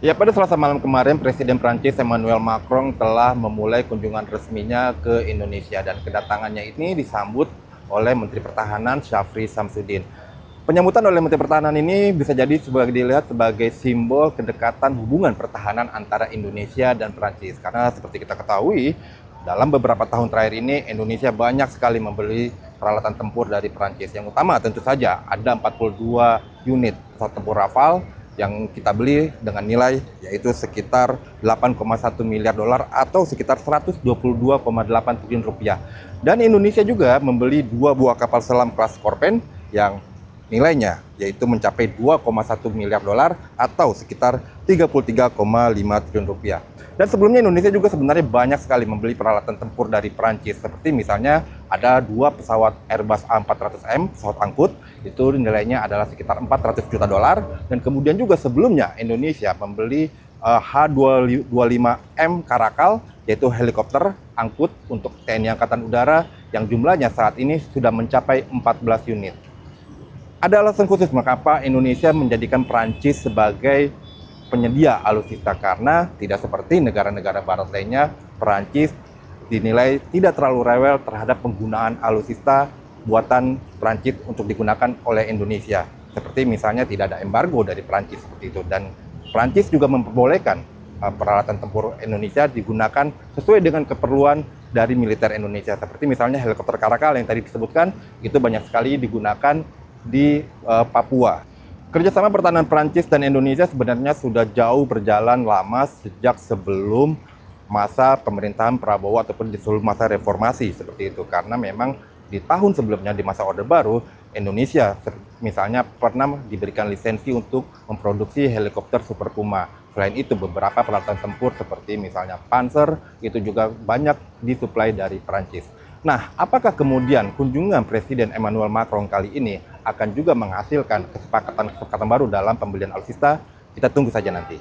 Ya, pada Selasa malam kemarin, Presiden Prancis Emmanuel Macron telah memulai kunjungan resminya ke Indonesia dan kedatangannya ini disambut oleh Menteri Pertahanan Syafri Samsudin. Penyambutan oleh Menteri Pertahanan ini bisa jadi dilihat sebagai simbol kedekatan hubungan pertahanan antara Indonesia dan Prancis. Karena seperti kita ketahui, dalam beberapa tahun terakhir ini Indonesia banyak sekali membeli peralatan tempur dari Prancis. Yang utama tentu saja ada 42 unit pesawat tempur Rafale yang kita beli dengan nilai yaitu sekitar 8,1 miliar dolar atau sekitar 122,8 triliun rupiah. Dan Indonesia juga membeli 2 buah kapal selam kelas Scorpion yang nilainya yaitu mencapai 2,1 miliar dolar atau sekitar 33,5 triliun rupiah. Dan sebelumnya Indonesia juga sebenarnya banyak sekali membeli peralatan tempur dari Prancis. Seperti misalnya ada 2 pesawat Airbus A400M, pesawat angkut, itu nilainya adalah sekitar 400 juta dolar. Dan kemudian juga sebelumnya Indonesia membeli H225M Caracal, yaitu helikopter angkut untuk TNI Angkatan Udara yang jumlahnya saat ini sudah mencapai 14 unit. Ada alasan khusus mengapa Indonesia menjadikan Prancis sebagai penyedia alutsista, karena tidak seperti negara-negara barat lainnya, Perancis dinilai tidak terlalu rewel terhadap penggunaan alutsista buatan Perancis untuk digunakan oleh Indonesia. Seperti misalnya tidak ada embargo dari Perancis seperti itu, dan Perancis juga memperbolehkan peralatan tempur Indonesia digunakan sesuai dengan keperluan dari militer Indonesia. Seperti misalnya helikopter Caracal yang tadi disebutkan, itu banyak sekali digunakan di Papua. Kerjasama pertahanan Prancis dan Indonesia sebenarnya sudah jauh berjalan lama sejak sebelum masa pemerintahan Prabowo ataupun di sebelum masa reformasi seperti itu. Karena memang di tahun sebelumnya di masa Orde Baru, Indonesia misalnya pernah diberikan lisensi untuk memproduksi helikopter Super Puma. Selain itu beberapa peralatan tempur seperti misalnya Panzer itu juga banyak disuplai dari Prancis. Nah, apakah kemudian kunjungan Presiden Emmanuel Macron kali ini akan juga menghasilkan kesepakatan baru dalam pembelian alutsista? Kita tunggu saja nanti.